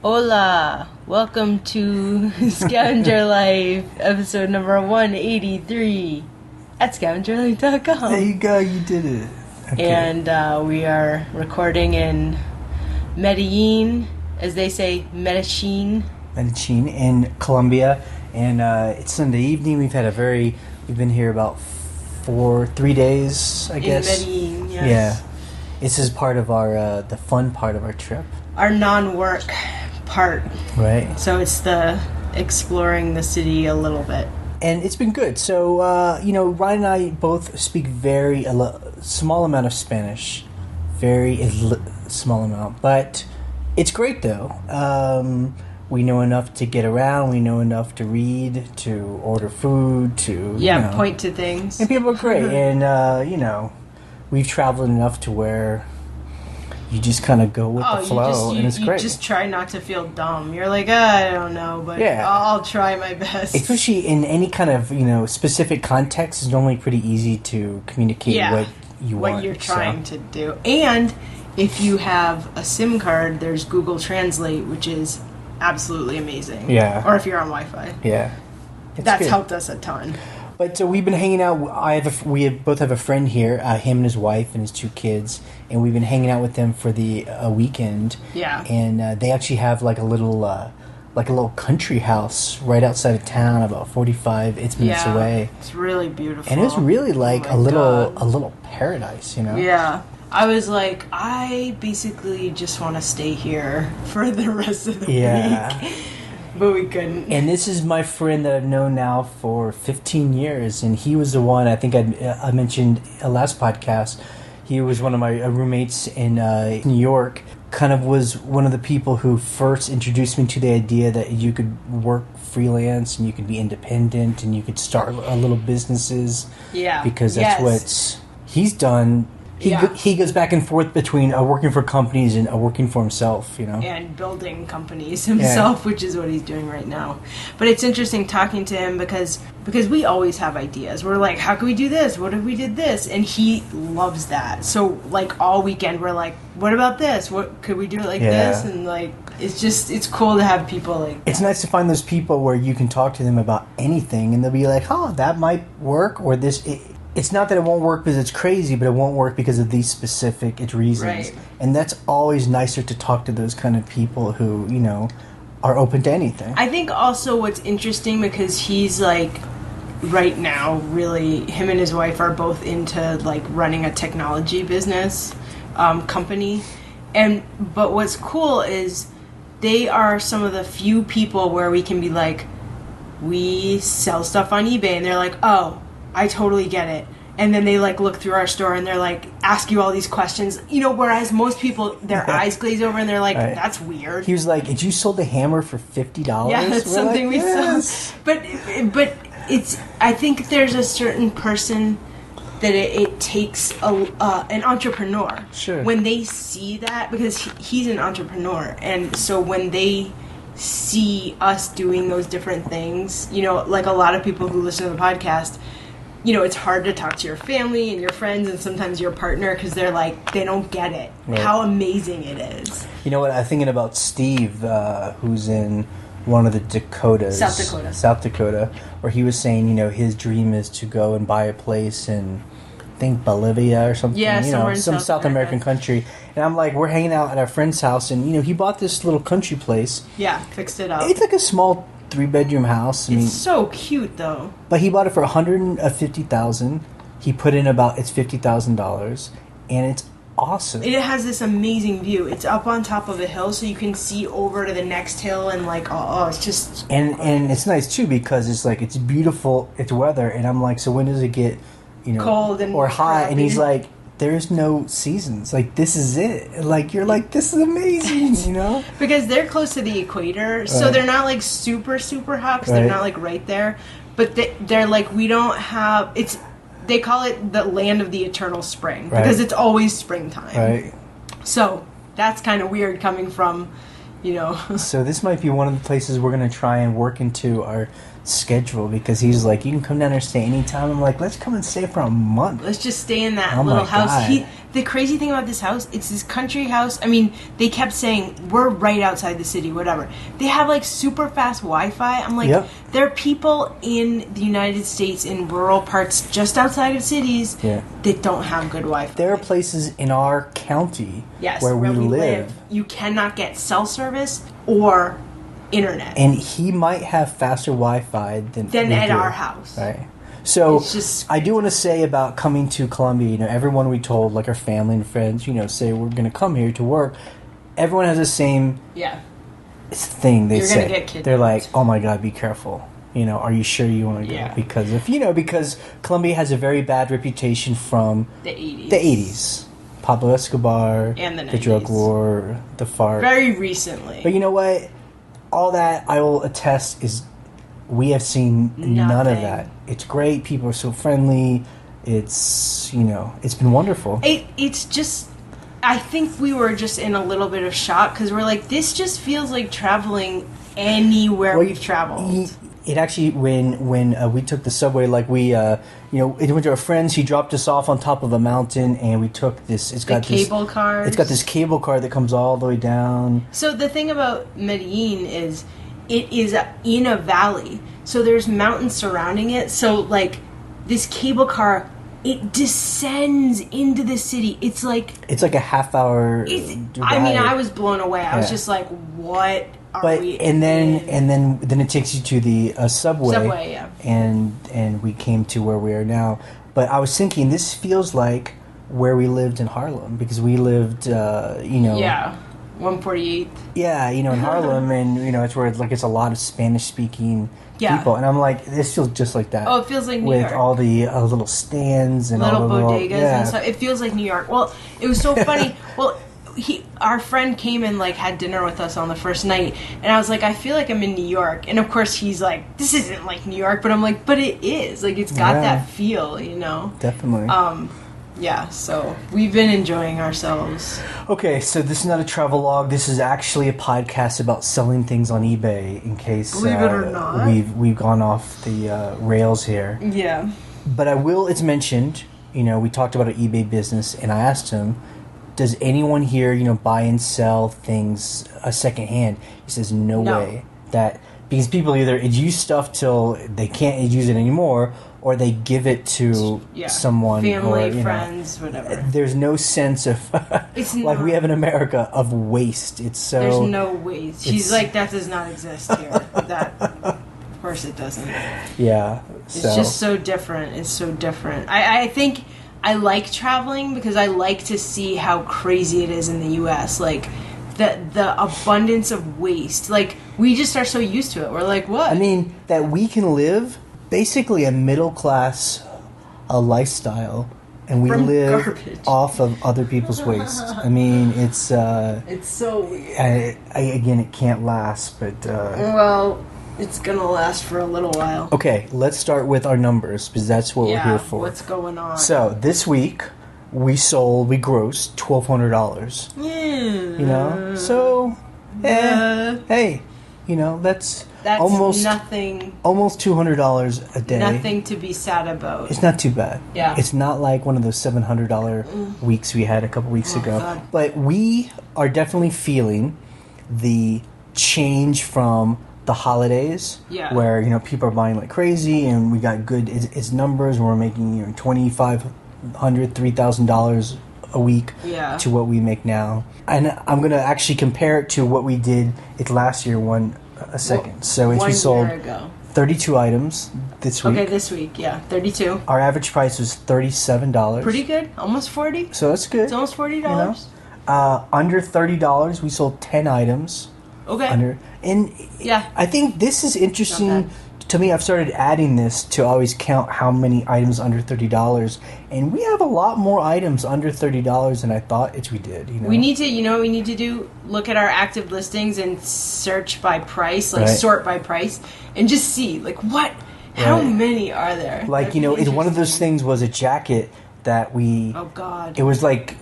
Hola! Welcome to Scavenger Life, episode number 183 at scavengerlife.com. There you go, you did it. Okay. And we are recording in Medellin, as they say, Medellin in Colombia. And it's Sunday evening. We've been here about 3 days, I guess. In Medellin, yes. Yeah. This is part of our, the fun part of our trip. Our non-work part. Right. So it's the exploring the city a little bit. And it's been good. So, Ryan and I both speak small amount of Spanish. Small amount. But it's great, though. We know enough to get around. We know enough to read, to order food, to... point to things. And people are great. And, we've traveled enough to where... You just kind of go with the flow, and it's great. You just try not to feel dumb. You're like, I don't know, but I'll try my best. Especially in any kind of, specific context, it's normally pretty easy to communicate what you're trying to do. And if you have a SIM card, there's Google Translate, which is absolutely amazing. Yeah. Or if you're on Wi-Fi. Yeah. That's helped us a ton. But so we've been hanging out. We both have a friend here, him and his wife and his 2 kids, and we've been hanging out with them for a weekend. Yeah. And they actually have like a little country house right outside of town, about 45 minutes away. It's really beautiful. And it was really like a little paradise, Yeah. I was like, I basically just want to stay here for the rest of the week. But we couldn't. And this is my friend that I've known now for 15 years. And he was the one, I think I mentioned last podcast, he was one of my roommates in New York. Kind of was one of the people who first introduced me to the idea that you could work freelance and you could be independent and you could start little businesses. Yeah. Because that's what he's done. He goes back and forth between working for companies and working for himself, And building companies himself, which is what he's doing right now. But it's interesting talking to him because we always have ideas. We're like, how can we do this? What if we did this? And he loves that. So, like, all weekend we're like, what about this? What could we do it like this? And, like, it's cool to have people like that. It's nice to find those people where you can talk to them about anything and they'll be like, oh, that might work, or this... It's not that it won't work because it's crazy, but it won't work because of these specific reasons. Right. And that's always nicer to talk to those kind of people who, are open to anything. I think also what's interesting because he's like, right now, really, him and his wife are both into like running a technology business company. But what's cool is they are some of the few people where we can be like, we sell stuff on eBay, and they're like, oh, I totally get it. And then they like look through our store and they're like ask you all these questions, whereas most people their eyes glaze over and they're like, that's weird. He was like, did you sold a hammer for $50? Yeah, that's something we sell. But it's, I think there's a certain person that it takes an entrepreneur. Sure. When they see that, because he's an entrepreneur, and so when they see us doing those different things, like a lot of people who listen to the podcast, it's hard to talk to your family and your friends and sometimes your partner because they're like, they don't get it. Right. How amazing it is. You know what? I'm thinking about Steve, who's in one of the Dakotas. South Dakota, where he was saying, his dream is to go and buy a place in, I think, Bolivia or something. Yeah, somewhere in some South American country. And I'm like, we're hanging out at our friend's house and, he bought this little country place. Yeah, fixed it up. It's like a small 3-bedroom house. It's so cute, though. But he bought it for $150,000. He put in it's $50,000, and it's awesome. It has this amazing view. It's up on top of a hill, so you can see over to the next hill, and like, it's just. And it's nice too because it's like it's beautiful. It's weather, and I'm like, so when does it get, cold and or hot? And he's like, there's no seasons. Like, this is it. Like, you're like, this is amazing, Because they're close to the equator, so they're not, like, super, super hot, because they're not, like, right there. But they're like, we don't have... They call it the land of the eternal spring, because it's always springtime. Right. So, that's kind of weird coming from, So this might be one of the places we're going to try and work into our schedule because he's like, you can come down there and stay anytime. I'm like, let's come and stay for a month. Let's just stay in that Oh little my house. God. The crazy thing about this house, it's this country house. I mean, they kept saying, we're right outside the city, whatever. They have, like, super fast Wi-Fi. I'm like, Yep. there are people in the United States in rural parts just outside of cities that don't have good Wi-Fi. There are places in our county where we live. You cannot get cell service or internet. And he might have faster Wi-Fi than at do. our house. Right. So It's just I do want to say about coming to Colombia, you know, everyone we told, like our family and friends, you know, say we're going to come here to work. Everyone has the same thing they You're say. gonna get kidnapped. They're like, oh my God, be careful. You know, are you sure you want to go? Yeah. Because Colombia has a very bad reputation from the 80s. the 80s. Pablo Escobar, And the the drug 90s. war, the FARC. Very recently. But you know what? All that I will attest is we have seen none of Nothing. that. It's great. People are so friendly. It's, you know, it's been wonderful. It's just, I think we were just in a little bit of shock because we're like, this just feels like traveling anywhere we've traveled. It actually, when we took the subway, like we, you know, it went to our friends. He dropped us off on top of a mountain, and we took this. It's got this cable cars. It's got this cable car that comes all the way down. So the thing about Medellin is, it is in a valley, so there's mountains surrounding it. So like this cable car, it descends into the city. It's like a half hour. I mean, I was blown away. I was just like, what? And then it takes you to the subway. Yeah. And we came to where we are now. But I was thinking, this feels like where we lived in Harlem because we lived, you know. Yeah, 148th. Yeah, you know, in Harlem, and you know, it's where it's a lot of Spanish speaking people, and I'm like, this feels just like that. Oh, it feels like New with York. all the little stands and little all the bodegas and stuff. stuff. It feels like New York. Well, it was so funny. Well, our friend came and like had dinner with us on the first night, and I was like, I feel like I'm in New York. And of course, he's like, this isn't like New York, but I'm like, but it is. Like, it's got that feel, you know. Definitely. Yeah. So we've been enjoying ourselves. Okay, so this is not a travel log. This is actually a podcast about selling things on eBay. In case believe it or not, we've gone off the rails here. Yeah. But I will. It's mentioned. You know, we talked about an eBay business, and I asked him, does anyone here, you know, buy and sell things secondhand? He says, no way. Because people either use stuff till they can't use it anymore, or they give it to someone, family, or, friends, whatever. There's no sense of like we have in America of waste. It's so there's no waste. She's like, that does not exist here. That, of course, it doesn't. Yeah, it's just so different. It's so different. I think I like traveling because I like to see how crazy it is in the U.S. Like the abundance of waste. Like we just are so used to it. We're like, what? I mean, that we can live basically a middle class lifestyle, and we live garbage. Off of other people's waste. I mean, it's so weird. Again, it can't last, but well, it's gonna last for a little while. Okay, let's start with our numbers because that's what we're here for. What's going on? So this week we grossed $1,200. Yeah. You know, so hey, you know that's almost nothing. Almost $200 a day. Nothing to be sad about. It's not too bad. Yeah. It's not like one of those $700 weeks we had a couple weeks ago. God. But we are definitely feeling the change from the holidays, where you know people are buying like crazy, and we got good its numbers. And we're making $2,500, $3,000 a week to what we make now. And I'm gonna actually compare it to what we did last year. A second. So we sold 32 items this week. Okay, this week, 32. Our average price was $37. Pretty good, almost 40. So that's good. It's almost $40. You know? Under $30, we sold 10 items. Okay. I think this is interesting to me. I've started adding this to always count how many items under $30, and we have a lot more items under $30 than I thought we did. You know? We need to, what we need to do? Look at our active listings and search by price, sort by price, and just see, how many are there? It's one of those things was a jacket that we. Oh God! It was like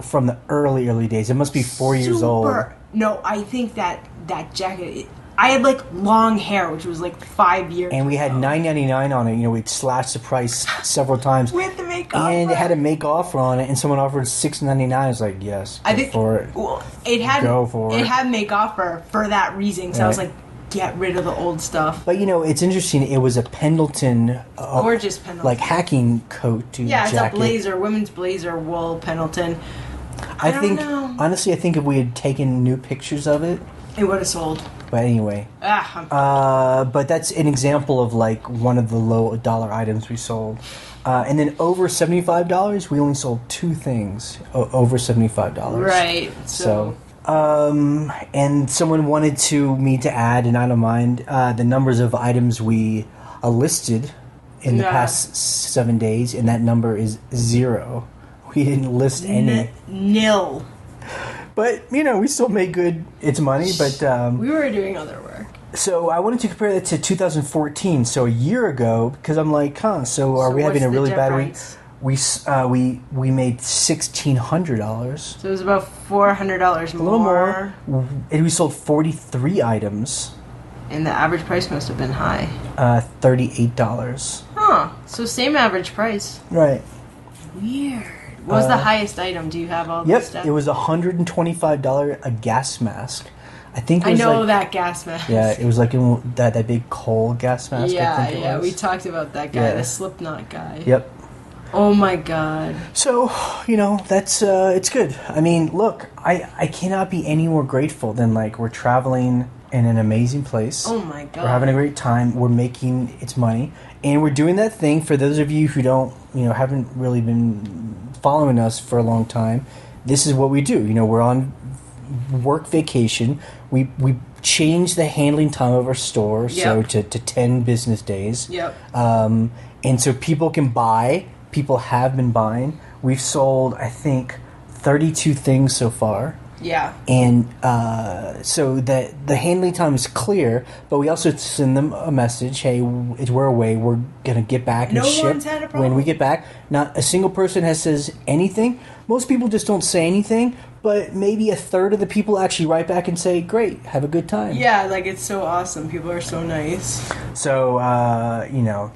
from the early days. It must be 4 years old. No, I think that jacket. I had like long hair, which was like 5 years And we had ago. $9.99 on it. We'd slashed the price several times. We had to make offer. And it had a make offer on it, and someone offered $6.99. I was like, yes, go for it. Well, it had Go for it. It had make offer for that reason. So I was like, get rid of the old stuff. But it's interesting. It was a Pendleton, Gorgeous Pendleton, like hacking coat jacket. It's a blazer, women's blazer, wool Pendleton. I think know. honestly, I think if we had taken new pictures of it, It would have sold. but anyway. But that's an example of like one of the low dollar items we sold. And then over $75, we only sold 2 things over $75. Right. So, and someone wanted me to add, and I don't mind, the numbers of items we listed in the past 7 days, and that number is 0. We didn't list any. Nil. But, we still made good its money, but... we were doing other work. So I wanted to compare that to 2014, so a year ago, because I'm like, so are we having a really bad week? We made $1,600. So it was about $400 more. A little more. And we sold 43 items. And the average price must have been high. $38. Huh. So same average price. Right. Weird. What was the highest item? Do you have all this stuff? It was $125 a gas mask. I think it was that gas mask. Yeah, it was like that big coal gas mask. Yeah, I think it was. we talked about that guy, the Slipknot guy. Yep. Oh my god. So, that's, it's good. I mean, look, I cannot be any more grateful than, like, we're traveling in an amazing place. Oh my god. We're having a great time. We're making its money. And we're doing that thing, for those of you who don't, haven't really been following us for a long time, this is what we do. We're on work vacation. We changed the handling time of our store, so to 10 business days. Yep. And so people can buy. People have been buying. We've sold, I think, 32 things so far. Yeah. And so that the handling time is clear, but we also send them a message, hey, we're away, we're going to get back and ship one's had a problem. when we get back. Not a single person says anything. Most people just don't say anything, but maybe a third of the people actually write back and say, great, have a good time. Yeah, like, it's so awesome. People are so nice. So,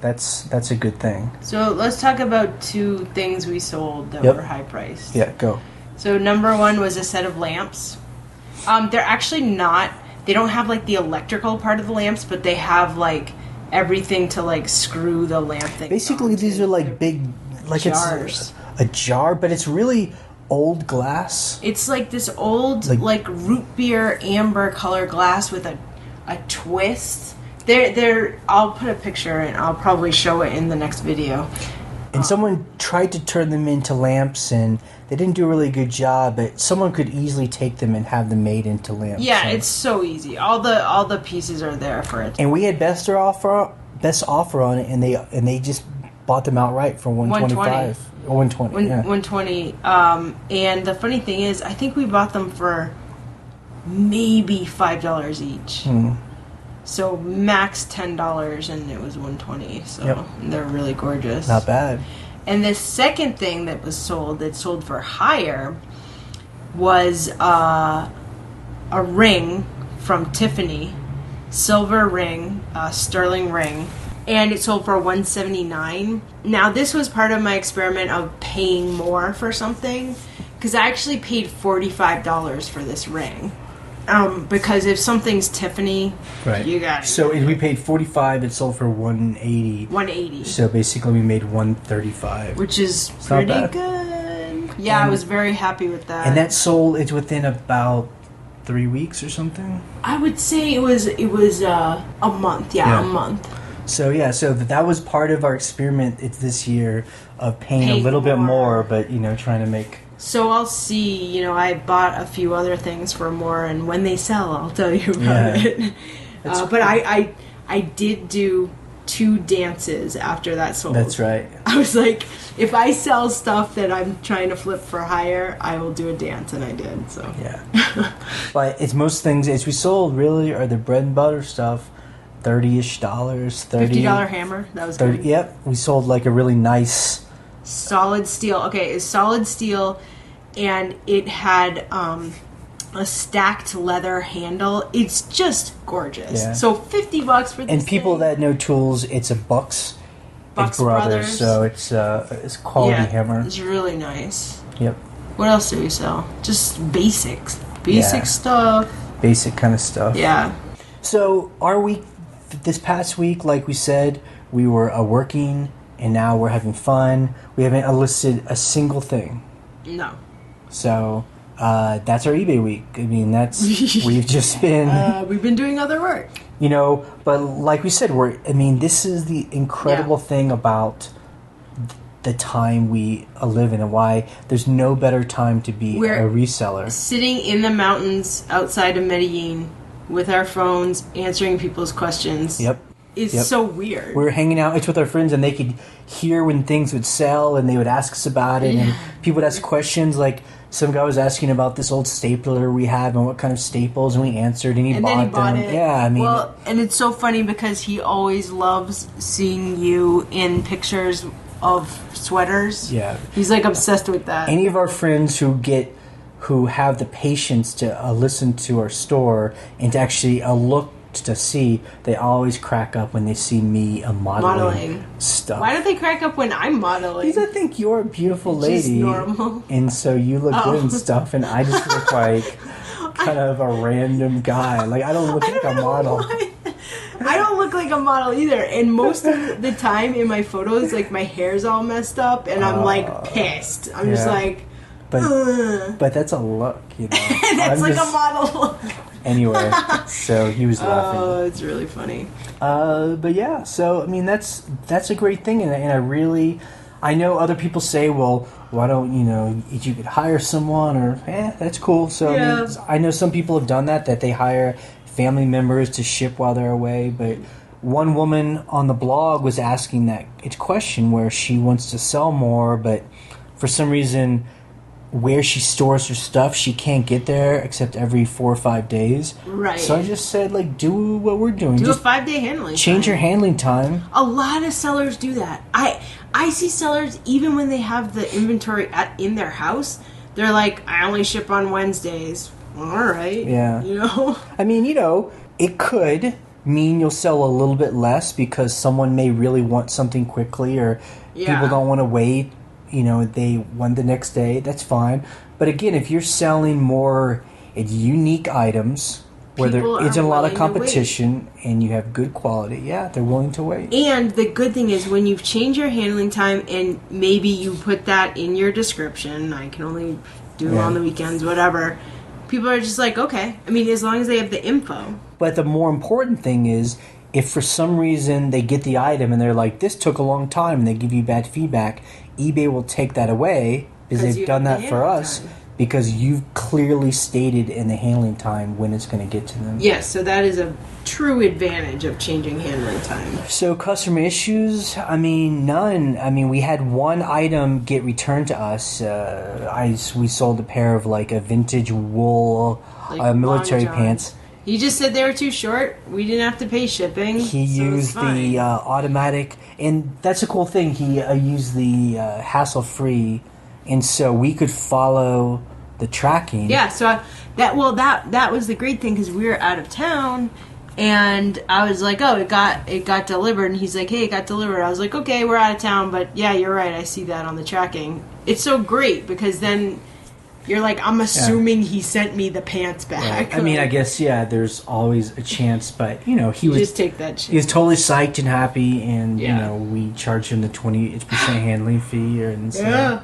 that's a good thing. So let's talk about 2 things we sold that were high priced. Yeah, go. So number 1 was a set of lamps. They're actually not, they don't have like the electrical part of the lamps, but they have like everything to like screw the lamp thing. Basically, these are like big, like jars. It's a jar, but it's really old glass. It's like this old like root beer amber color glass with a twist. They're I'll put a picture and I'll probably show it in the next video. And someone tried to turn them into lamps, and they didn't do a really good job, but someone could easily take them and have them made into lamps. Yeah, it's so easy. All the pieces are there for it. And we had best offer on it, and they just bought them outright for $125 or $120. 120. And the funny thing is, I think we bought them for maybe $5 each. So max $10, and it was $120. So they're really gorgeous. Not bad. And the second thing that sold for higher, was a ring from Tiffany, silver ring, sterling ring, and it sold for $179. Now this was part of my experiment of paying more for something, because I actually paid $45 for this ring. Because if something's Tiffany, you got it. So we paid $45. It sold for $180. $180. So basically, we made $135, which is pretty good. Yeah, I was very happy with that. And that sold. It's within about 3 weeks or something. I would say it was a month. Yeah, a month. So that was part of our experiment. It's this year of paying a little bit more, but trying to make. So I'll see, I bought a few other things for more, and when they sell, I'll tell you about it. But I did do 2 dances after that sold. That's right. I was like, if I sell stuff that I'm trying to flip for higher, I will do a dance, and I did. So yeah. But it's most things as we sold really are the bread and butter stuff, $30-ish, $50 hammer. That was 30. good. Yep, we sold like a really nice. Solid steel. Okay, it's solid steel, and it had a stacked leather handle. It's just gorgeous. Yeah. So $50 for this And people thing. that know tools, it's a Bucks Brothers. So it's quality hammer. It's really nice. Yep. What else do we sell? Just basics. Basic stuff. Basic kind of stuff. Yeah. So our week, this past week, like we said, we were working, and now we're having fun. We haven't listed a single thing. No. So that's our eBay week. I mean, we've just been... we've been doing other work. But like we said, this is the incredible thing about the time we live in and why there's no better time to be a reseller. Sitting in the mountains outside of Medellin with our phones, answering people's questions. Yep. It's so weird. We were hanging out with our friends, and they could hear when things would sell, and they would ask us about it, and people would ask questions. Like, some guy was asking about this old stapler we have and what kind of staples, and we answered, and he bought them. It. Yeah, Well, and it's so funny because he always loves seeing you in pictures of sweaters. Yeah. He's, like, obsessed with that. Any of our friends who have the patience to listen to our store and to actually look to see, they always crack up when they see me modeling stuff. Why do they crack up when I'm modeling? Because I think you're a beautiful lady. Just normal. And so you look good and stuff, and I just look like kind of a random guy. Like, I don't look like a model. I don't look like a model either. And most of the time in my photos, like, my hair's all messed up, and I'm, like, pissed. I'm just like... But that's a look, That's like a model look. Anyway, so he was laughing. Oh, it's really funny. But yeah, so I mean that's a great thing, and I know other people say, well, why don't you could hire someone, or that's cool. So I know some people have done that they hire family members to ship while they're away. But one woman on the blog was asking that question where she wants to sell more, but for some reason, where she stores her stuff, she can't get there except every 4 or 5 days. Right. So I just said, like, do what we're doing. Do just a 5-day handling change time. your handling time. A lot of sellers do that. I see sellers, even when they have the inventory in their house, they're like, I only ship on Wednesdays. All right. Yeah. I mean, it could mean you'll sell a little bit less because someone may really want something quickly, or people don't want to wait. They want the next day, that's fine. But again, if you're selling more unique items where there isn't a lot of competition and you have good quality, they're willing to wait. And the good thing is when you've changed your handling time and maybe you put that in your description, I can only do on the weekends, whatever, people are just like, okay. I mean, as long as they have the info. But the more important thing is, if for some reason they get the item and they're like, this took a long time, and they give you bad feedback, eBay will take that away because they've done that for us because you've clearly stated in the handling time when it's going to get to them. Yes, so that is a true advantage of changing handling time. So customer issues, I mean, none. I mean, we had one item get returned to us. We sold a pair of like a vintage wool military pants. He just said they were too short. We didn't have to pay shipping. He used the automatic, and that's a cool thing. He used the hassle-free, and so we could follow the tracking. Yeah, so that was the great thing because we were out of town, and I was like, oh, it got delivered, and he's like, hey, it got delivered. I was like, okay, we're out of town, but yeah, you're right. I see that on the tracking. It's so great because then. You're like, I'm assuming he sent me the pants back. Right. I mean, I guess, there's always a chance, but, he was... Just take that chance. He was totally psyched and happy, and, we charged him the 20% handling fee, or the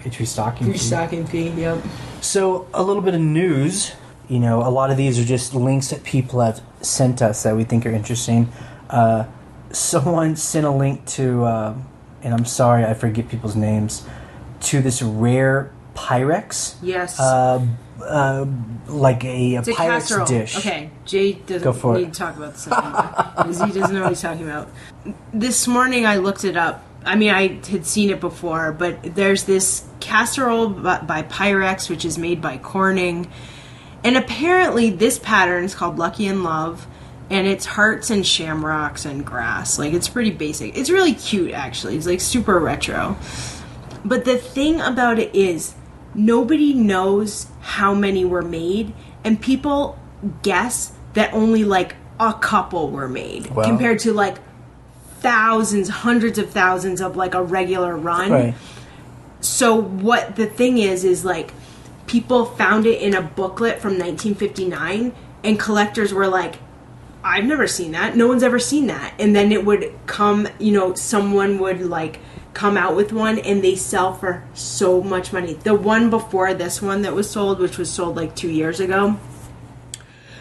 it's restocking fee. Restocking fee, yep. So, a little bit of news. A lot of these are just links that people have sent us that we think are interesting. Someone sent a link to, and I'm sorry, I forget people's names, to this rare Pyrex. Yes. Like a Pyrex casserole. Dish. Okay, Jay doesn't need to talk about this anymore because he doesn't know what he's talking about. This morning I looked it up. I mean, I had seen it before, but there's this casserole by Pyrex, which is made by Corning. And apparently this pattern is called Lucky in Love, and it's hearts and shamrocks and grass. Like, it's pretty basic. It's really cute, actually. It's, like, super retro. But the thing about it is, nobody knows how many were made, and people guess that only like a couple were made compared to like thousands, hundreds of thousands of like a regular run. Right. So what the thing is like people found it in a booklet from 1959, and collectors were like, I've never seen that. No one's ever seen that. And then it would come, someone would like come out with one, and they sell for so much money. The one before this one that was sold, which was sold like 2 years ago,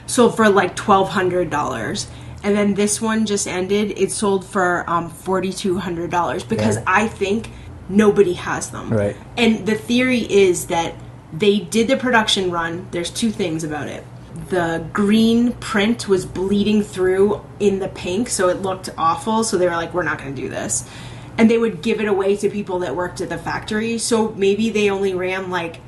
sold for like $1,200. And then this one just ended. It sold for $4,200 because I think nobody has them. Right. And the theory is that they did the production run. There's two things about it. The green print was bleeding through in the pink, so it looked awful. So they were like, we're not going to do this. And they would give it away to people that worked at the factory. So maybe they only ran like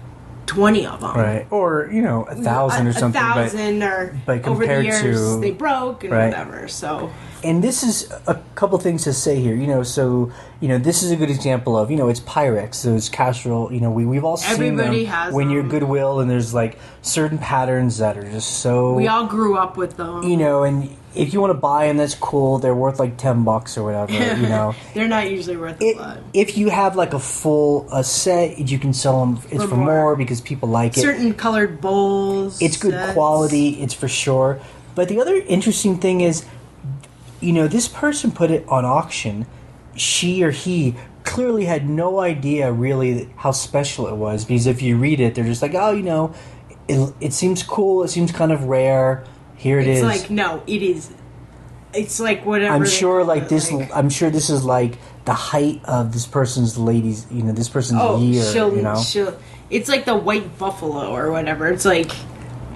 20 of them. Right. Or, 1,000 or something. 1,000 but over the years they broke and whatever. So. And this is a couple things to say here. This is a good example of, it's Pyrex, those casserole, we've all seen everybody them has when them. you're Goodwill, and there's like certain patterns that are just so. We all grew up with them. And if you want to buy them, that's cool. They're worth like $10 or whatever, They're not usually worth a lot. If you have like a full set, you can sell them for more because people like it. Certain colored bowls. It's good quality, it's for sure. But the other interesting thing is, this person put it on auction. She or he clearly had no idea really how special it was, because if you read it, they're just like, oh, it seems cool, it seems kind of rare. Here it is. It's like, no, it is. It's like whatever. I'm sure I'm sure this is like the height of this person's this person's year. It's like the white buffalo or whatever. It's like.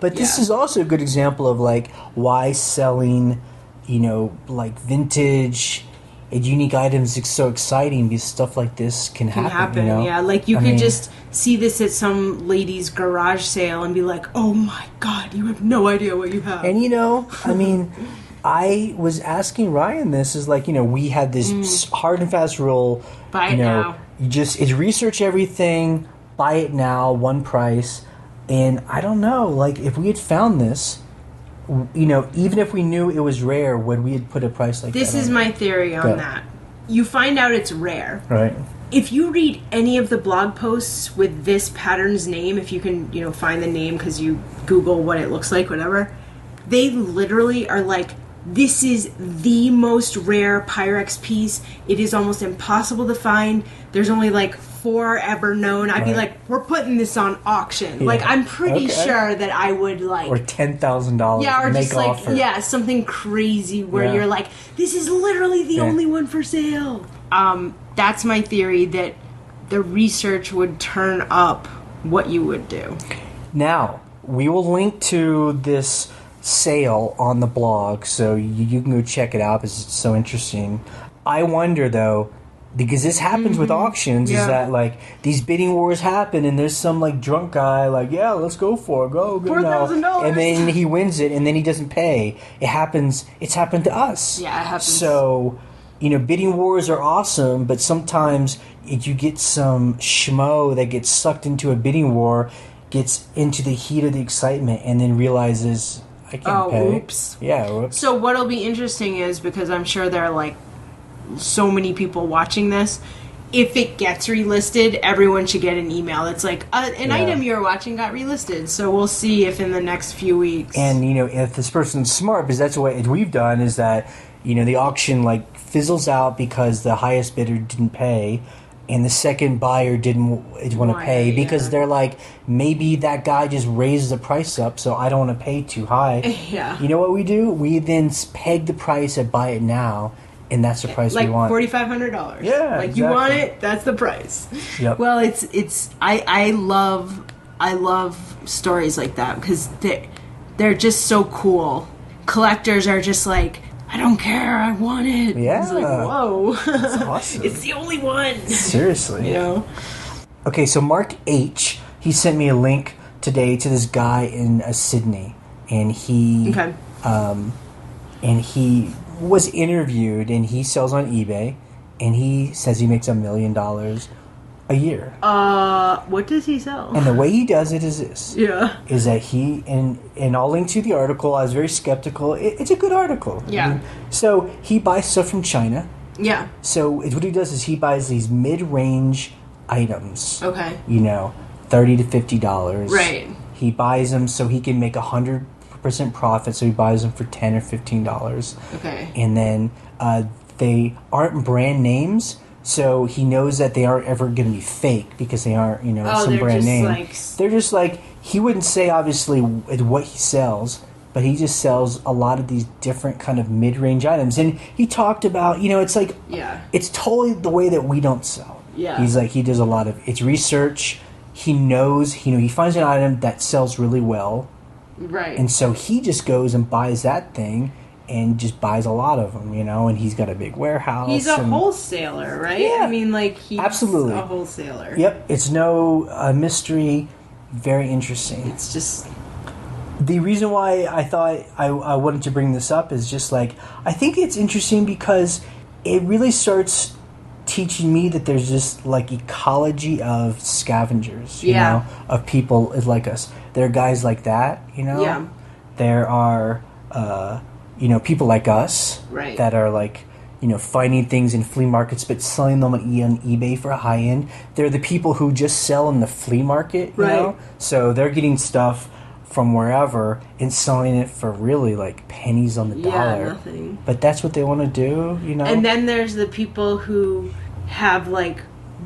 But this is also a good example of like why selling, like vintage and unique items is so exciting, because stuff like this can happen. Yeah, like you could just see this at some lady's garage sale and be like, oh my god, you have no idea what you have. And I was asking Ryan this, is like, we had this hard and fast rule. Buy it now. It's research everything, buy it now, one price. And I don't know, like if we had found this, even if we knew it was rare, would we had put a price like this that? This is my theory on that. You find out it's rare. Right. If you read any of the blog posts with this pattern's name, if you can, find the name because you Google what it looks like, whatever, they literally are like, this is the most rare Pyrex piece. It is almost impossible to find. There's only like 4 ever known. I'd be like, we're putting this on auction. Yeah. Like, I'm pretty sure that I would like... Or $10,000. Yeah, or make just like, offer. Something crazy where you're like, this is literally the only one for sale. That's my theory, that the research would turn up what you would do. Now, we will link to this sale on the blog, so you can go check it out because it's so interesting. I wonder, though, because this happens with auctions, is that like these bidding wars happen, and there's some like drunk guy like, yeah, let's go for it, go $4,000, and then he wins it, and then he doesn't pay. It's happened to us. Yeah, it happens. So, bidding wars are awesome, but sometimes if you get some schmo that gets sucked into a bidding war, gets into the heat of the excitement, and then realizes, I can't pay. Oops. Yeah, oops. So what'll be interesting is, because I'm sure there are like so many people watching this, if it gets relisted, everyone should get an email that's like, an item you're watching got relisted. So we'll see if in the next few weeks. And, if this person's smart, because that's what we've done, is that, the auction like fizzles out because the highest bidder didn't pay, and the second buyer didn't want to pay because they're like, maybe that guy just raised the price up, so I don't want to pay too high. Yeah. You know what we do? We then peg the price at buy it now, and that's the price we want. Like $4,500. Yeah, like exactly. You want it, that's the price. Yep. Well, I love stories like that because they're just so cool. Collectors are just like, I don't care, I want it. Yeah. It's like, whoa. That's awesome. It's the only one. Seriously. Okay, so Mark H., he sent me a link today to this guy in Sydney, and he was interviewed, and he sells on eBay, and he says he makes $1 million a year. What does he sell? And the way he does it is this. Yeah. Is that he, and I'll link to the article. I was very skeptical. It's a good article. Yeah. I mean, so he buys stuff from China. Yeah. So what he does is he buys these mid-range items. Okay. You know, $30 to $50. Right. He buys them so he can make 100% profit. So he buys them for $10 or $15. Okay. And then they aren't brand names. So he knows that they aren't ever going to be fake because they aren't, some brand name. They're just like, he wouldn't say obviously what he sells, but he just sells a lot of these different kind of mid-range items. And he talked about, it's like, it's totally the way that we don't sell. Yeah. He's like, he does a lot of, it's research. He knows, he finds an item that sells really well. Right. And so he just goes and buys that thing. And just buys a lot of them, and he's got a big warehouse. He's a wholesaler, right? Yeah. I mean, like, he's absolutely a wholesaler. Yep, it's no mystery. Very interesting. It's just... The reason why I thought I wanted to bring this up is just like, I think it's interesting because it really starts teaching me that there's just like ecology of scavengers, you know, of people like us. There are guys like that, Yeah. There are... people like us that are like, finding things in flea markets but selling them on eBay for a high end. They're the people who just sell in the flea market, you know? So they're getting stuff from wherever and selling it for really like pennies on the dollar. Yeah, nothing. But that's what they want to do, And then there's the people who have like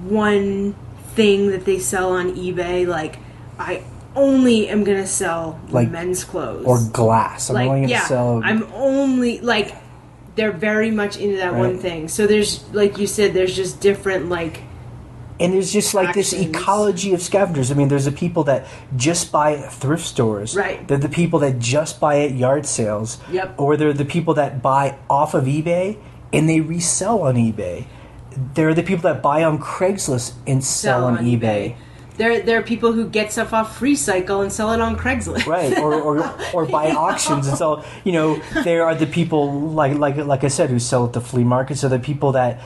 one thing that they sell on eBay, like, I only am gonna sell like men's clothes or glass. I'm only gonna sell. I'm only like, they're very much into that one thing. So there's, like you said, there's just different like, and there's just like actions. this ecology of scavengers. I mean, there's the people that just buy at thrift stores. Right. They're the people that just buy at yard sales. Yep. Or they're the people that buy off of eBay and they resell on eBay. They're the people that buy on Craigslist and sell on eBay. There are people who get stuff off FreeCycle and sell it on Craigslist. Right, or buy auctions and sell. There are the people like I said who sell at the flea market. So the people that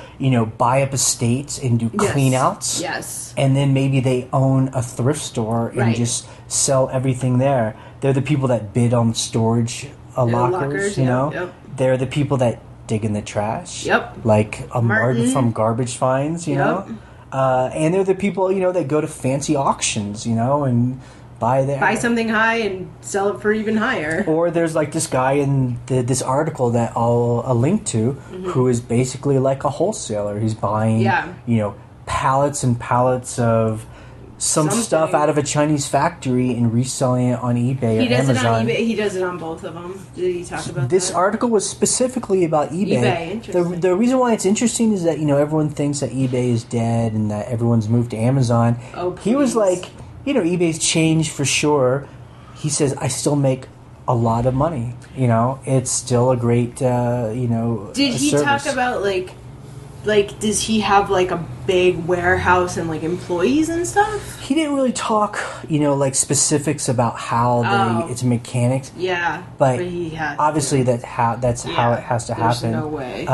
buy up estates and do clean outs. Yes. And then maybe they own a thrift store and just sell everything there. They're the people that bid on storage lockers. Yep. They're the people that dig in the trash. Yep. Like a Martin from Garbage Finds. You know. And they're the people, that go to fancy auctions, and buy something high and sell it for even higher. Or there's like this guy in this article that I'll link to, who is basically like a wholesaler. He's buying, pallets and pallets of something stuff out of a Chinese factory and reselling it on eBay or Amazon. He does it on eBay. He does it on both of them. Did he talk about this that? article was specifically about eBay. Interesting. The reason why it's interesting is that everyone thinks that eBay is dead and that everyone's moved to Amazon. Oh, please. He was like, eBay's changed for sure. He says, I still make a lot of money. It's still a great Did he service. talk about like, does he have like a big warehouse and like employees and stuff? He didn't really talk, like specifics about how it's mechanics. Yeah, but he had obviously that's how it has to happen. There's no way.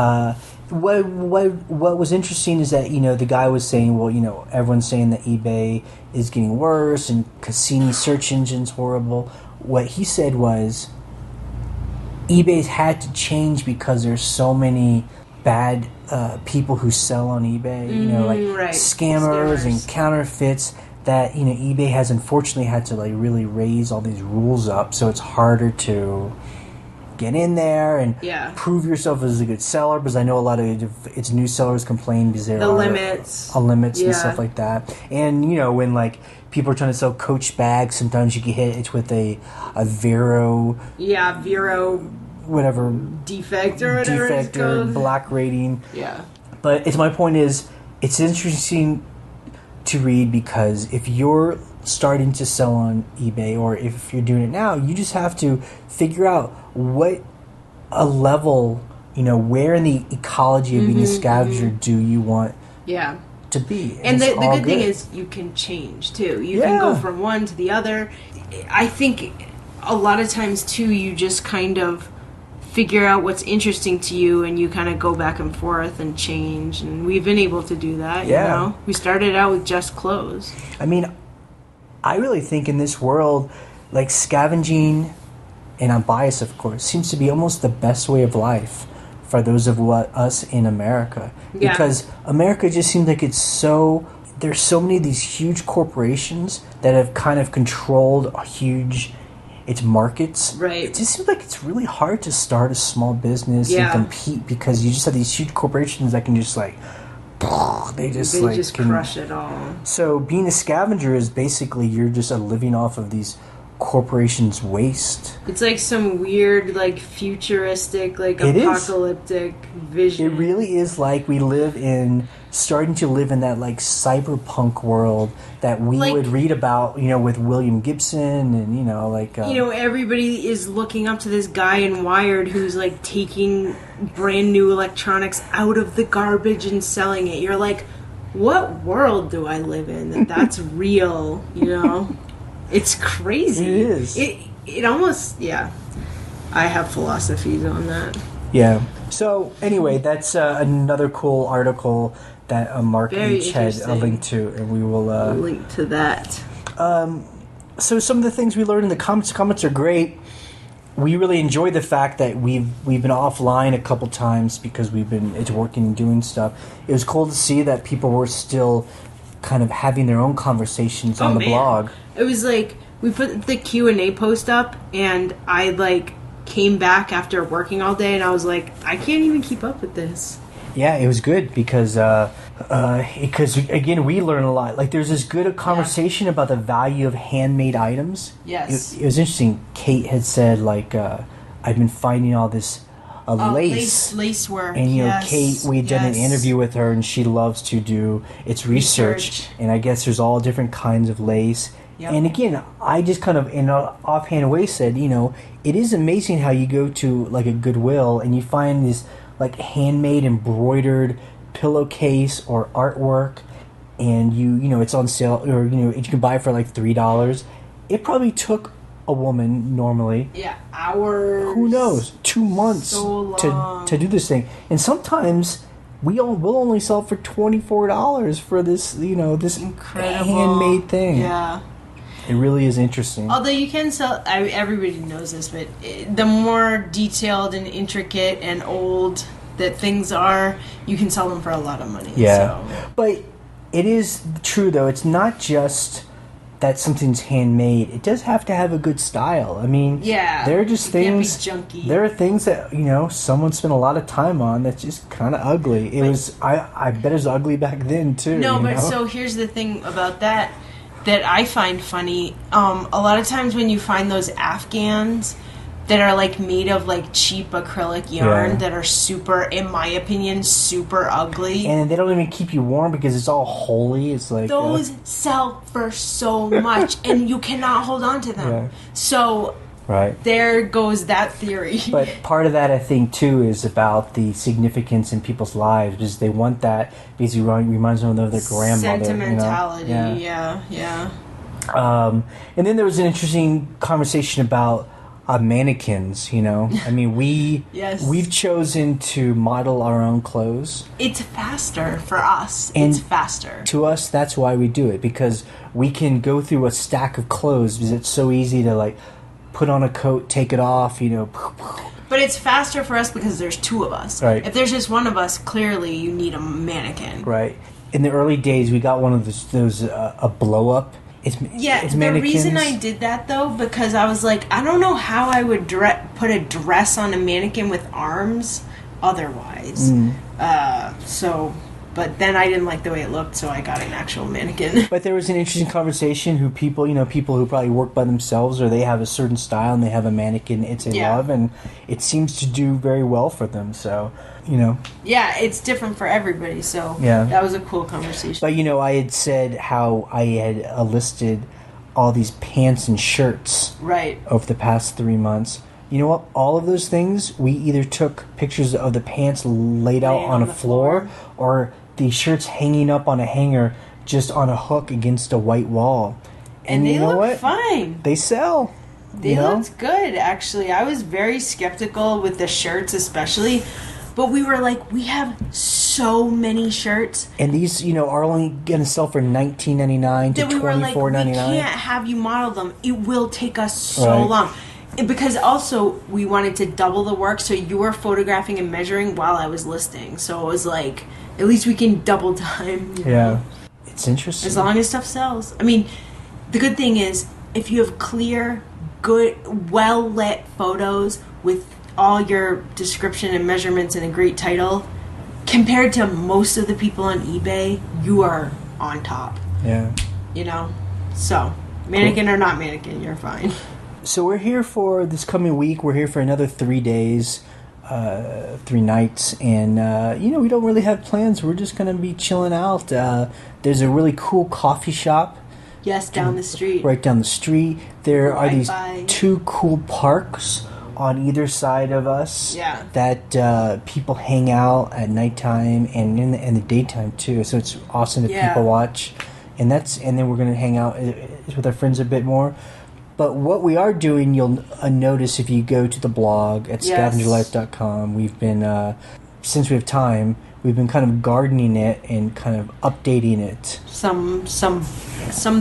What was interesting is that the guy was saying, well, everyone's saying that eBay is getting worse and Cassini search engine's horrible. What he said was eBay's had to change because there's so many bad people who sell on eBay, scammers and counterfeits, that eBay has unfortunately had to like really raise all these rules up, so it's harder to get in there and prove yourself as a good seller, because I know a lot of its new sellers complain because there are limits and stuff like that. And when like people are trying to sell Coach bags, sometimes you get hit with a Vero whatever defect or black rating. Yeah. But my point is, it's interesting to read because if you're starting to sell on eBay or if you're doing it now, you just have to figure out what a level, where in the ecology of being a scavenger do you want to be. And the good thing is you can change too. You can go from one to the other. I think a lot of times too, you just kind of figure out what's interesting to you, and you kind of go back and forth and change. And we've been able to do that. Yeah. You know, we started out with just clothes. I mean, I really think in this world, like scavenging, and I'm biased, of course, seems to be almost the best way of life for those of us in America. Yeah. Because America just seems like it's so... There's so many of these huge corporations that have kind of controlled its markets. Right. It just seems like it's really hard to start a small business Yeah. and compete because you just have these huge corporations that can just like... They just crush it all. So being a scavenger is basically you're just living off of these corporations' waste. It's like some weird, like futuristic, like It is. apocalyptic vision. It really is like we starting to live in that like cyberpunk world that we Like- would read about, with William Gibson and like Everybody is looking up to this guy in Wired who's like taking brand new electronics out of the garbage and selling it. You're like, what world do I live in that's real? It's crazy. It is. It almost, yeah. I have philosophies on that. Yeah. So anyway, that's another cool article that Mark Very H had a interesting. link to, and we will Link to that. So some of the things we learned in the comments are great. We really enjoy the fact that we've been offline a couple times because it's working and doing stuff. It was cool to see that people were still kind of having their own conversations on the blog. It was like we put the Q&A post up, and I like came back after working all day, and I was like, I can't even keep up with this. Yeah, it was good because again, we learn a lot. Like, there's this good conversation about the value of handmade items. Yes. It was interesting. Kate had said, like, I've been finding all this lace work. and yes. Kate, we did an interview with her, and she loves to do its research. And I guess there's all different kinds of lace. Yep. And again, I just kind of in an offhand way said, it is amazing how you go to like a Goodwill and you find this like handmade embroidered pillowcase or artwork, and it's on sale, or you can buy it for like $3. It probably took a woman normally, hours, who knows, 2 months to do this thing. And sometimes we'll only sell it for $24 for this this incredible handmade thing. Yeah, it really is interesting. Although you can sell, everybody knows this, but the more detailed and intricate and old that things are, you can sell them for a lot of money. Yeah, so. But it is true though. It's not just that something's handmade. It does have to have a good style. I mean, there are just things. Can't be junky. There are things that someone spent a lot of time on that's just kind of ugly. It was. I bet it was ugly back then too. No, but so here's the thing about that I find funny. A lot of times when you find those Afghans that are like made of like cheap acrylic yarn that are super, in my opinion, super ugly. And they don't even keep you warm because it's all holy. It's like those sell for so much, and you cannot hold on to them. Yeah. So there goes that theory. But part of that, I think, too, is about the significance in people's lives, because they want that because it reminds them of their grandmother. Sentimentality, yeah. And then there was an interesting conversation about mannequins. I mean, we've chosen to model our own clothes. It's faster for us. And it's faster. To us, that's why we do it, because we can go through a stack of clothes because it's so easy to like put on a coat, take it off, But it's faster for us because there's two of us. Right. If there's just one of us, clearly you need a mannequin. Right. In the early days, we got one of those a blow up. It's the mannequins. reason I did that though, because I was like, I don't know how I would put a dress on a mannequin with arms otherwise. But then I didn't like the way it looked, so I got an actual mannequin. But there was an interesting conversation who people who probably work by themselves, or they have a certain style and they have a mannequin it's a love, and it seems to do very well for them. So, Yeah, it's different for everybody, so that was a cool conversation. But, I had said how I had listed all these pants and shirts over the past 3 months. You know what? All of those things, we either took pictures of the pants laid out on a floor, or the shirts hanging up on a hanger just on a hook against a white wall. And they look fine. They sell. They looked good, actually. I was very skeptical with the shirts, especially. But we were like, we have so many shirts. And these, are only going to sell for $19.99 to $24.99. We were like, we can't have you model them. It will take us so long. Because also, we wanted to double the work, so you were photographing and measuring while I was listing. So it was like, at least we can double time. Yeah. It's interesting. As long as stuff sells. I mean, the good thing is, if you have clear, good, well-lit photos with all your description and measurements and a great title, compared to most of the people on eBay, you are on top. Yeah. So, mannequin or not mannequin, you're fine. So we're here for this coming week. We're here for another 3 days, 3 nights, and we don't really have plans. We're just going to be chilling out. There's a really cool coffee shop. Yes, down the street. Right down the street. There are these 2 cool parks on either side of us that people hang out at nighttime and in the daytime too. So it's awesome that people watch, and then we're going to hang out with our friends a bit more. But what we are doing, you'll notice if you go to the blog at scavengerlife.com, we've been, since we have time, we've been kind of gardening it and kind of updating it. Some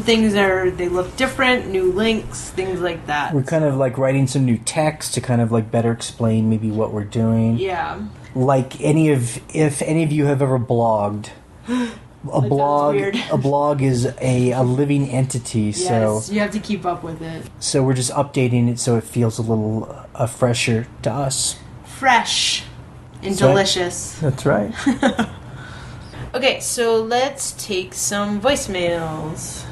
things they look different, new links, things like that. We're kind of like writing some new text to kind of like better explain maybe what we're doing. Yeah. Like if any of you have ever blogged. A blog is a living entity, yes, so you have to keep up with it. So we're just updating it so it feels a little fresher to us. Fresh and delicious. That's right. Okay, so let's take some voicemails.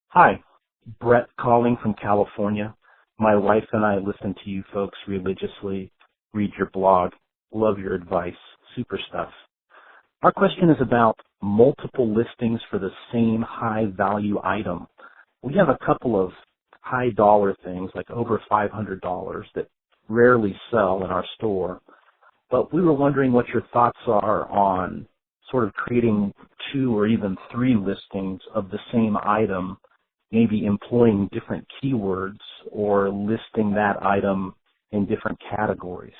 Hi, Brett calling from California. My wife and I listen to you folks religiously, read your blog, love your advice, super stuff. Our question is about multiple listings for the same high-value item. We have a couple of high-dollar things, like over $500, that rarely sell in our store. But we were wondering what your thoughts are on sort of creating 2 or even 3 listings of the same item, maybe employing different keywords or listing that item in different categories.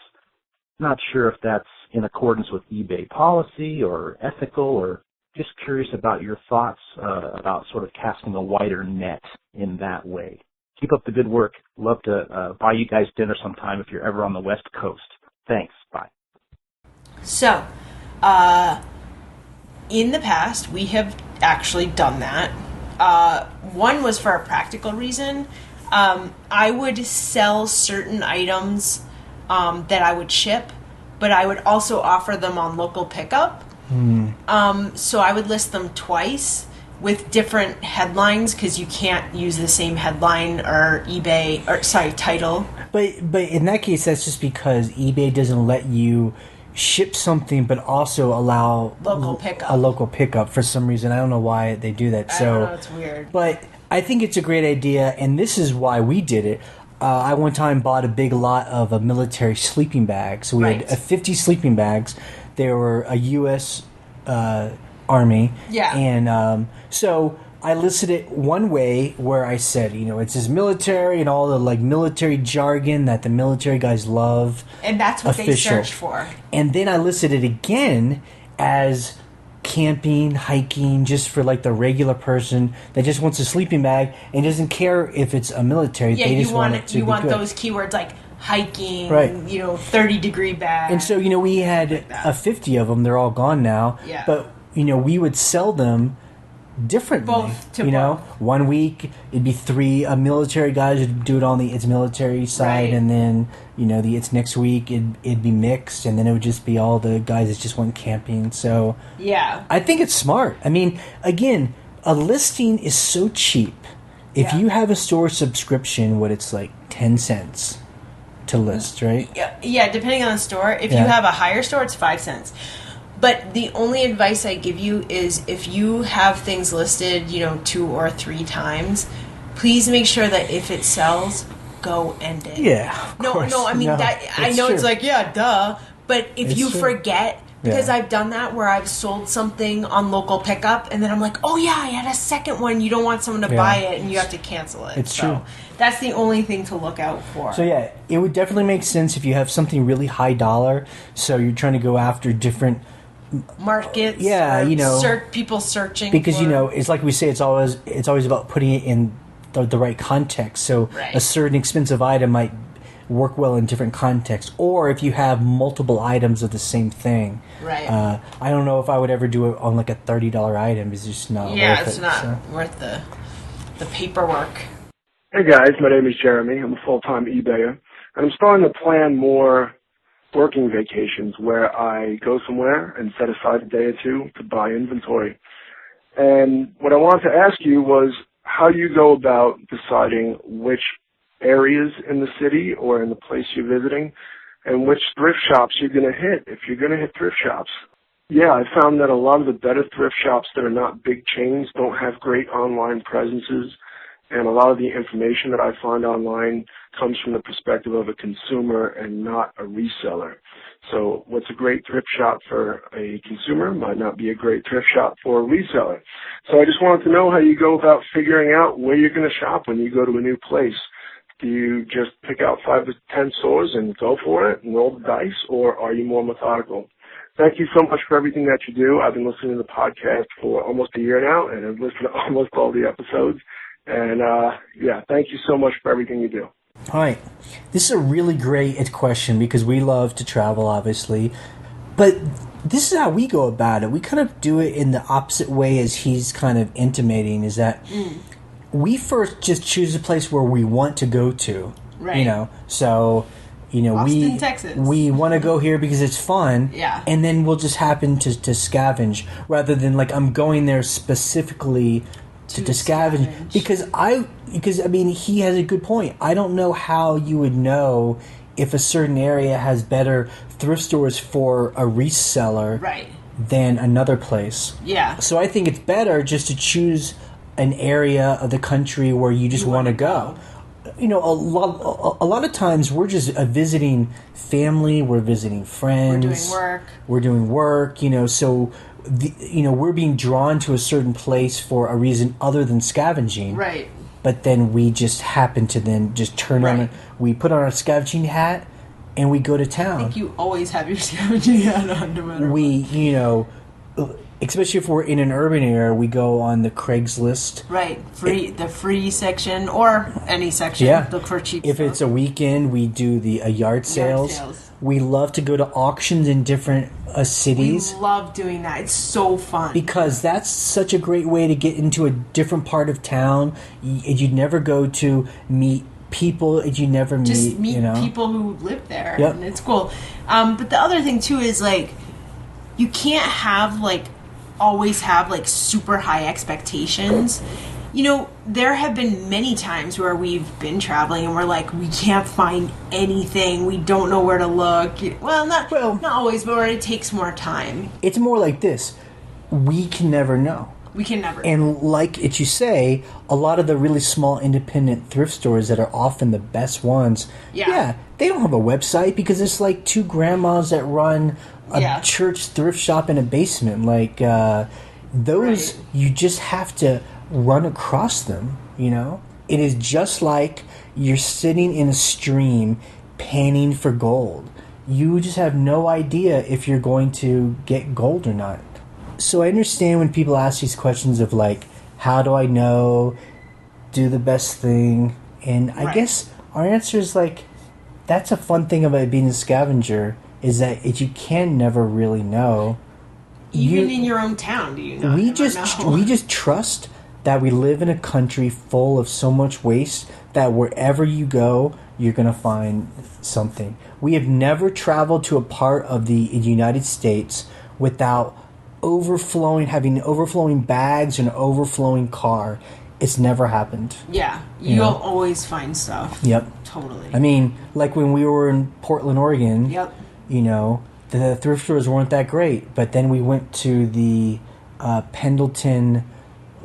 Not sure if that's in accordance with eBay policy or ethical, or just curious about your thoughts about sort of casting a wider net in that way. Keep up the good work. Love to buy you guys dinner sometime if you're ever on the West Coast. Thanks. Bye. So, in the past, we have actually done that. One was for a practical reason. I would sell certain items that I would ship, but I would also offer them on local pickup. So I would list them twice with different headlines, because you can't use the same headline or title. But in that case, that's just because eBay doesn't let you ship something but also allow a local pickup for some reason. I don't know why they do that. I don't know, it's weird. But I think it's a great idea, and this is why we did it. I one time bought a big lot of a military sleeping bag. So we had 50 sleeping bags. They were a U.S. Army. Yeah. And so I listed it one way where I said, it says military and all the like military jargon that the military guys love. And that's what they search for. And then I listed it again as camping, hiking, just for like the regular person that just wants a sleeping bag and doesn't care if it's a military. Yeah, they just want it to be good. You want those keywords like hiking, right. 30-degree bag. And so, we had like 50 of them. They're all gone now. Yeah. But, we would sell them differently. Both. 1 week it'd be 3 military guys would do it on its military side, right. And then it's next week it'd be mixed, and then it would just be all the guys that just went camping. So yeah, I think it's smart. I mean, again, a listing is so cheap. If you have a store subscription, it's like 10 cents to list, right? Yeah, depending on the store. If you have a higher store, it's 5 cents. But the only advice I give you is if you have things listed, 2 or 3 times, please make sure that if it sells, go end it. Yeah. No, I mean, I know true. It's like, duh. But if you forget, Because I've done that where I've sold something on local pickup, and then I'm like, oh yeah, I had a second one. You don't want someone to buy it, and you have to cancel it. It's true. That's the only thing to look out for. So yeah, it would definitely make sense if you have something really high dollar. So you're trying to go after different markets. Yeah, people searching. Because it's like we say, it's always about putting it in the right context. So a certain expensive item might work well in different contexts, or if you have multiple items of the same thing. Right. I don't know if I would ever do it on like a $30 item. It's just not worth it. Yeah, it's not worth the paperwork. Hey guys, my name is Jeremy. I'm a full-time eBayer, and I'm starting to plan more working vacations where I go somewhere and set aside a day or two to buy inventory. And what I wanted to ask you was how you go about deciding which areas in the city or in the place you're visiting and which thrift shops you're going to hit, if you're going to hit thrift shops. Yeah, I found that a lot of the better thrift shops that are not big chains don't have great online presences, and a lot of the information that I find online comes from the perspective of a consumer and not a reseller. So what's a great thrift shop for a consumer might not be a great thrift shop for a reseller. So I just wanted to know how you go about figuring out where you're going to shop when you go to a new place. Do you just pick out 5 to 10 stores and go for it and roll the dice, or are you more methodical? Thank you so much for everything that you do. I've been listening to the podcast for almost a year now, and I've listened to almost all the episodes. And, thank you so much for everything you do. All right. This is a really great question because we love to travel, obviously. But this is how we go about it. We kind of do it in the opposite way as he's kind of intimating, is that we first just choose a place where we want to go to. Right. So, Austin, Texas. We want to go here because it's fun. Yeah. And then we'll just happen to scavenge rather than like I'm going there specifically to scavenge. Because he has a good point. I don't know how you would know if a certain area has better thrift stores for a reseller than another place. Yeah. So I think it's better just to choose an area of the country where you just want to go. A lot of times we're just visiting family, we're visiting friends, we're doing work, so we're being drawn to a certain place for a reason other than scavenging. Right. But then we just happen to then just turn on, we put on our scavenging hat and we go to town. I think you always have your scavenging hat on no matter what. Especially if we're in an urban area, we go on the Craigslist. Right. The free section or any section. Yeah. Look for cheap If stuff. it's a weekend, we do the yard sales. We love to go to auctions in different cities. We love doing that. It's so fun. Because that's such a great way to get into a different part of town. You'd never go to meet people that you never meet. Just meet people who live there. Yep. And it's cool. But the other thing, too, is, you can't always have super high expectations. There have been many times where we've been traveling and we're we can't find anything. We don't know where to look. Well, not always, but where it takes more time. It's more like this. We can never know. We can never. And like you say, a lot of the really small independent thrift stores that are often the best ones, they don't have a website because it's two grandmas that run a church thrift shop in a basement. Those, you just have to run across them, It is just like you're sitting in a stream panning for gold. You just have no idea if you're going to get gold or not. So I understand when people ask these questions of how do I know, do the best thing, and I guess our answer is that's a fun thing about being a scavenger, is that you can never really know. Even in your own town, do you know? We just trust that we live in a country full of so much waste that wherever you go, you're going to find something. We have never traveled to a part of the United States without having overflowing bags and an overflowing car. It's never happened. Yeah. You'll always find stuff. Yep. Totally. I mean, when we were in Portland, Oregon, the thrift stores weren't that great. But then we went to the Pendleton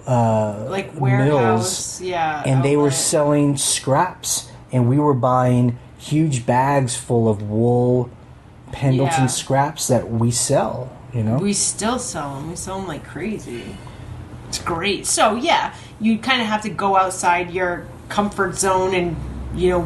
warehouse, mills, and they were selling scraps, and we were buying huge bags full of wool Pendleton scraps that we sell, We still sell them. We sell them like crazy. It's great. So, yeah, you kind of have to go outside your comfort zone and,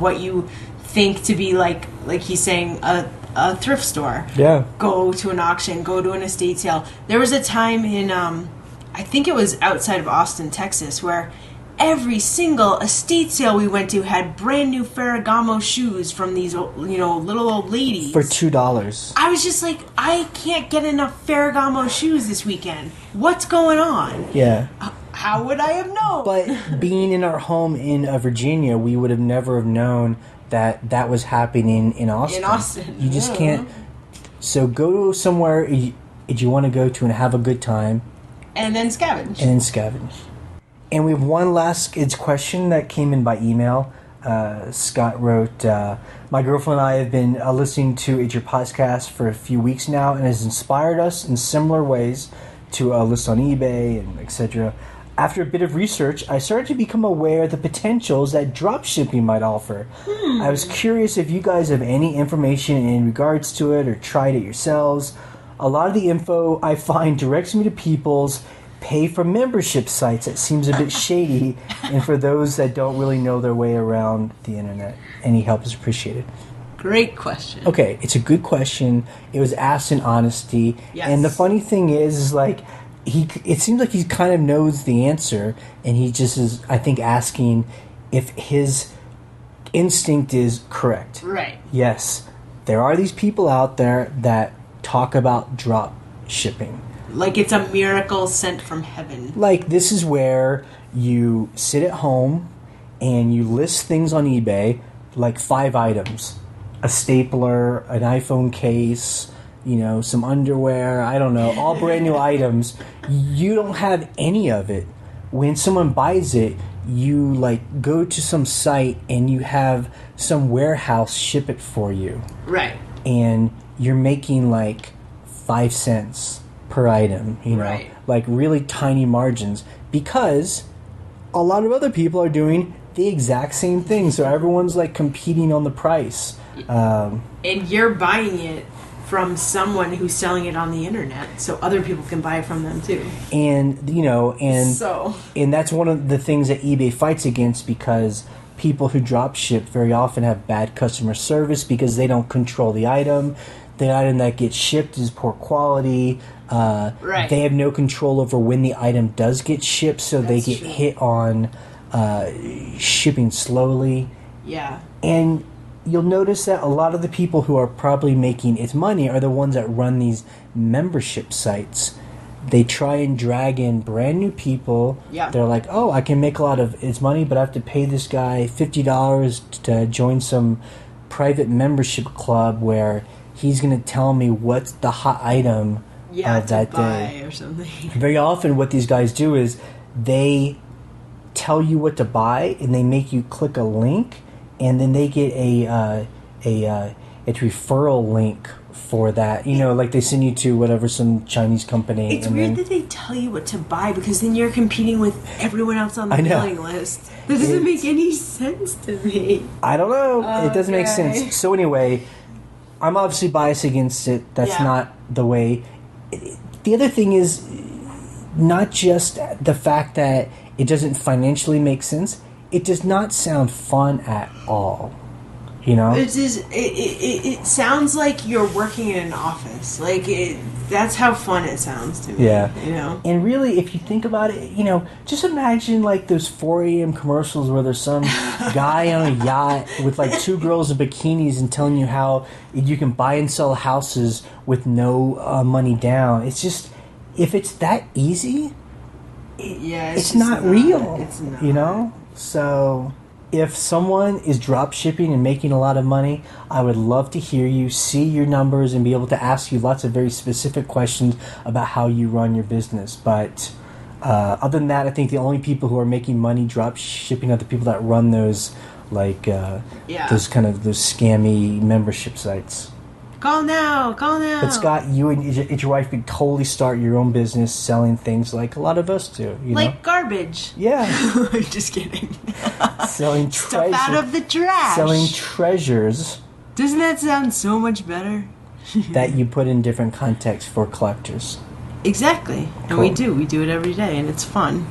what you think to be like he's saying, a thrift store. Yeah. Go to an auction, go to an estate sale. There was a time in, I think it was outside of Austin, Texas, where every single estate sale we went to had brand new Ferragamo shoes from these, little old ladies. For $2. I was just like, I can't get enough Ferragamo shoes this weekend. What's going on? Yeah. How would I have known? But being in our home in Virginia, we would have never have known that was happening in Austin. In Austin. You just can't. So go somewhere you want to go to and have a good time. And then scavenge. And we have one last question that came in by email. Scott wrote, my girlfriend and I have been listening to It's Your Podcast for a few weeks now and has inspired us in similar ways to list on eBay and etc. After a bit of research, I started to become aware of the potentials that dropshipping might offer. I was curious if you guys have any information in regards to it or tried it yourselves. A lot of the info I find directs me to people's pay for membership sites. That seems a bit shady, and for those that don't really know their way around the internet, any help is appreciated. Great question. Okay, it's a good question. It was asked in honesty. Yes. And the funny thing is like, it seems like he kind of knows the answer, and he just is, I think, asking if his instinct is correct. Right. Yes, there are these people out there that talk about drop shipping. Like it's a miracle sent from heaven. Like this is where you sit at home and you list things on eBay, like 5 items. A stapler, an iPhone case, some underwear, I don't know, all brand new items. You don't have any of it. When someone buys it, you go to some site and you have some warehouse ship it for you. Right. And you're making 5 cents per item, Right. Really tiny margins, because a lot of other people are doing the exact same thing. So everyone's competing on the price. And you're buying it from someone who's selling it on the internet, so other people can buy it from them too. And and that's one of the things that eBay fights against, because people who drop ship very often have bad customer service because they don't control the item. The item that gets shipped is poor quality. Right. They have no control over when the item does get shipped, so That's they get true. hit on shipping slowly. Yeah. And you'll notice that a lot of the people who are probably making its money are the ones that run these membership sites. They try and drag in brand new people. Yeah. They're like, oh, I can make a lot of its money, but I have to pay this guy $50 to join some private membership club where he's going to tell me what's the hot item of that day or something. Very often what these guys do is they tell you what to buy and they make you click a link, and then they get a referral link for that. They send you to whatever, some Chinese company. It's weird that they tell you what to buy, because then you're competing with everyone else on the mailing list. That doesn't make any sense to me. I don't know. It doesn't make sense. So anyway, I'm obviously biased against it. That's not the way. The other thing is not just the fact that it doesn't financially make sense. It does not sound fun at all. It sounds like you're working in an office. That's how fun it sounds to me. Yeah. And really, if you think about it, just imagine those 4 a.m. commercials where there's some guy on a yacht with 2 girls in bikinis and telling you how you can buy and sell houses with no money down. It's just, if it's that easy, it's not real. It's not. So if someone is drop shipping and making a lot of money, I would love to hear you, see your numbers, and be able to ask you lots of very specific questions about how you run your business. But other than that, I think the only people who are making money drop shipping are the people that run those those scammy membership sites. Call now. But Scott, you and your wife could totally start your own business selling things like a lot of us do. Garbage. Yeah. I'm just kidding. Selling treasure. Stuff out of the trash. Selling treasures. Doesn't that sound so much better? that you put in different contexts for collectors. Exactly. And Cool. we do it every day, and it's fun.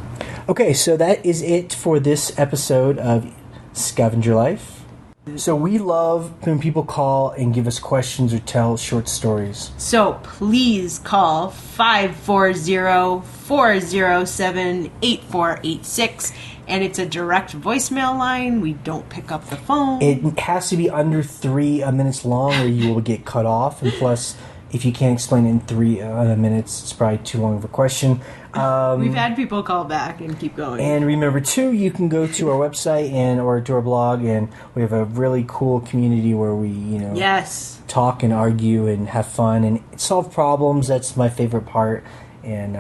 Okay, so that is it for this episode of Scavenger Life. So we love when people call and give us questions or tell short stories. So please call 540-407-8486, and it's a direct voicemail line. We don't pick up the phone. It has to be under 3 minutes long or you will get cut off. And plus, if you can't explain it in 3 minutes, it's probably too long of a question. We've had people call back and keep going. And remember, too, you can go to our website or to our blog, and we have a really cool community where we, yes, talk and argue and have fun and solve problems. That's my favorite part. And,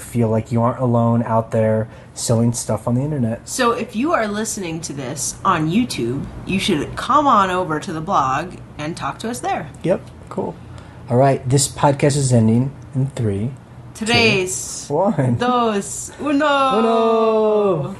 feel like you aren't alone out there selling stuff on the internet. So if you are listening to this on YouTube, you should come on over to the blog and talk to us there. Yep, cool. All right, this podcast is ending in 3, Tres, 2, 1. dos, uno. Uno.